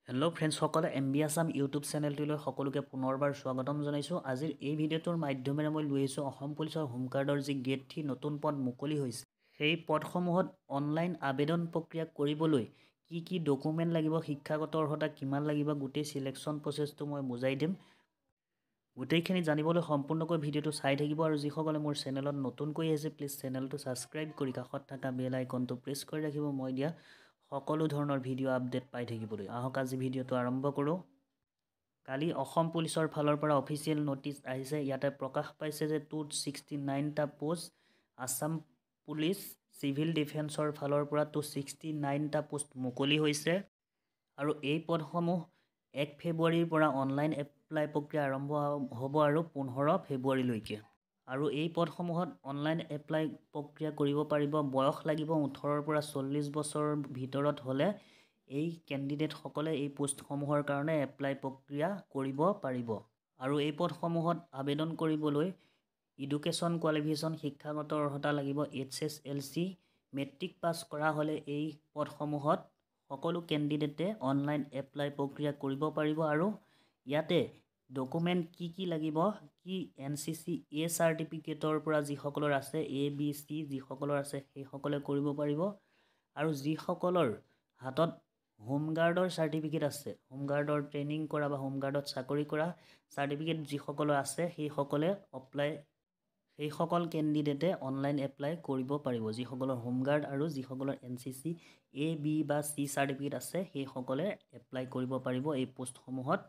Hello' friends সকলে MB Assam YouTube চেনেলটোলৈ সকলোকে পুনৰবাৰ স্বাগতম জনাইছোঁ। আজিৰ এই ভিডিঅ'টোৰ মাধ্যমেৰে মই লৈ আহিছোঁ অসম পুলিচৰ হোমগাৰ্ডৰ যি গ্ৰেড 3 নতুন পদ মুকলি হৈছে সেই পদসমূহত অনলাইন আবেদন প্ৰক্ৰিয়া কৰিবলৈ কি ডকুমেণ্ট লাগিব, শিক্ষাগত অৰ্হতা কিমান লাগিব, গোটেই সিলেকশ্যন প্ৰচেছটো মই বুজাই দিম। গোটেইখিনি জানিবলৈ সম্পূৰ্ণকৈ ভিডিঅ'টো চাই থাকিব আৰু যিসকলে মোৰ চেনেলত নতুনকৈ আহিছে প্লিজ চেনেলটো ছাবস্ক্ৰাইব কৰি কাষত থকা বেল আইকনটো প্ৰেছ কৰি ৰাখিব মই দিয়া সকলো ধৰণৰ ভিডিঅ' আপডেট পাই থাকিবলৈ। আহক আজি ভিডিঅ'টো আৰম্ভ কৰোঁ। কালি অসম পুলিচৰ ফালৰ পৰা অফিচিয়েল নটিচ আহিছে। ইয়াতে প্ৰকাশ পাইছে যে 269টা পোষ্ট আসাম পুলিচ চিভিল ডিফেন্সৰ ফালৰ পৰা 269টা পোষ্ট মুকলি হৈছে আৰু এই পদসমূহ 1 ফেব্ৰুৱাৰীৰ পৰা অনলাইন এপ্লাই প্ৰক্ৰিয়া আৰম্ভ হ'ব আৰু 15 ফেব্ৰুৱাৰীলৈকে। আৰু এই পদসমূহত অনলাইন এপ্লাই প্ৰক্ৰিয়া কৰিব পাৰিব। বয়স লাগিব 18ৰ পৰা 40 বছৰৰ ভিতৰত হ'লে এই কেণ্ডিডেটসকলে এই পোষ্টসমূহৰ কাৰণে এপ্লাই প্ৰক্ৰিয়া কৰিব পাৰিব। আৰু এই পদসমূহত আবেদন কৰিবলৈ এডুকেশ্যন কোৱালিফিকেশ্যন শিক্ষাগত অৰ্হতা লাগিব HSLC মেট্ৰিক পাছ কৰা হ'লে এই পদসমূহত সকলো কেণ্ডিডেটে অনলাইন এপ্লাই প্ৰক্ৰিয়া কৰিব পাৰিব। আৰু ইয়াতে ডকুমেণ্ট কি লাগিব, কি NCC A চাৰ্টিফিকেটৰ পৰা যিসকলৰ আছে ABC যিসকলৰ আছে সেইসকলে কৰিব পাৰিব। আৰু যিসকলৰ হাতত হোমগাৰ্ডৰ চাৰ্টিফিকেট আছে, হোমগাৰ্ডৰ ট্ৰেইনিং কৰা বা হোমগাৰ্ডত চাকৰি কৰা চাৰ্টিফিকেট যিসকলৰ আছে সেইসকল কেণ্ডিডেটে অনলাইন এপ্লাই কৰিব পাৰিব। যিসকলৰ হোমগাৰ্ড আৰু যিসকলৰ NCC A B বা C চাৰ্টিফিকেট আছে সেইসকলে এপ্লাই কৰিব পাৰিব এই পোষ্টসমূহত,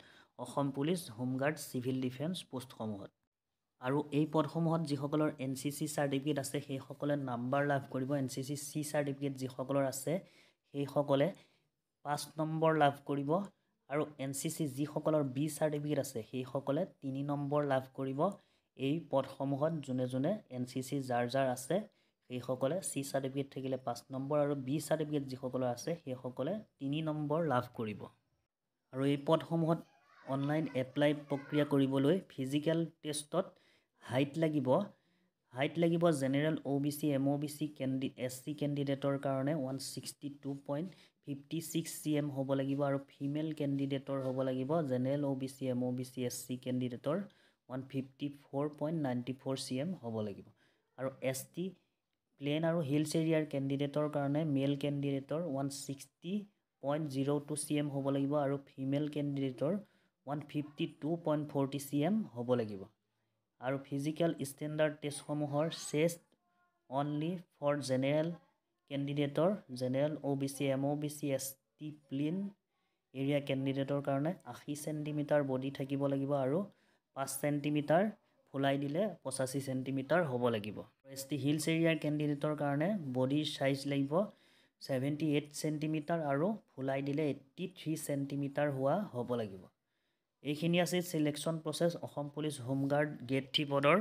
Assam police home guard civil defence পোষ্টসমূহত। আৰু এই পদসমূহত যিসকলৰ NCC চাৰ্টিফিকেট আছে সেইসকলে নাম্বাৰ লাভ কৰিব। NCC C চাৰ্টিফিকেট যিসকলৰ আছে সেইসকলে 5 নম্বৰ লাভ কৰিব। আৰু NCC যিসকলৰ B চাৰ্টিফিকেট আছে সেইসকলে 3 নম্বৰ লাভ কৰিব। এই পদসমূহত যোনে NCC যাৰ আছে সেইসকলে C চাৰ্টিফিকেট থাকিলে 5 নম্বৰ আৰু B চাৰ্টিফিকেট যিসকলৰ আছে সেইসকলে 3 নম্বৰ লাভ কৰিব। আৰু এই পদসমূহত অনলাইন এপ্লাই প্ৰক্ৰিয়া কৰিবলৈ ফিজিকেল টেষ্টত হাইট লাগিব জেনেৰেল OBC MOBC SC কেণ্ডিডেটৰ কাৰণে 162.56 cm হ'ব লাগিব আৰু ফিমেল কেণ্ডিডেটৰ হ'ব লাগিব general OBC MOBC SC কেণ্ডিডেটৰ 154.94 cm হ'ব লাগিব। আৰু ST প্লেন আৰু হিলছ এৰিয়াৰ কেণ্ডিডেটৰ কাৰণে মেল কেণ্ডিডেটৰ 160.02 cm হ'ব লাগিব আৰু ফিমেল কেণ্ডিডেটৰ 152.40 cm হ'ব লাগিব। আৰু ফিজিকেল ষ্টেণ্ডাৰ্ড টেষ্টসমূহৰ চেষ্ট অনলি ফৰ জেনেৰেল কেণ্ডিডেটৰ general OBC MOBC ST plain area কেণ্ডিডেটৰ কাৰণে 80 চেণ্টিমিটাৰ বডি থাকিব লাগিব আৰু 5 চেণ্টিমিটাৰ ফুলাই দিলে 85 চেণ্টিমিটাৰ হ'ব লাগিব। ST হিলছ এৰিয়াৰ কেণ্ডিডেটৰ কাৰণে বডিৰ চাইজ লাগিব 78 চেণ্টিমিটাৰ আৰু ফুলাই দিলে 83 চেণ্টিমিটাৰ হোৱা হ'ব লাগিব। এইখিনি আছে selection process Assam police home guard grade 3 পদৰ।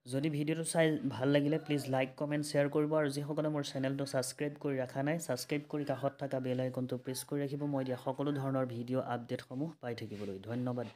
যদি ভিডিঅ'টো চাই ভাল লাগিলে প্লিজ লাইক কমেণ্ট শ্বেয়াৰ কৰিব আৰু যিসকলে মোৰ চেনেলটো ছাবস্ক্ৰাইব কৰি ৰখা নাই ছাবস্ক্ৰাইব কৰি কাষত থকা বেল আইকনটো প্ৰেছ কৰি ৰাখিব মই দিয়া সকলো ধৰণৰ ভিডিঅ' আপডেটসমূহ পাই থাকিবলৈ। ধন্যবাদ।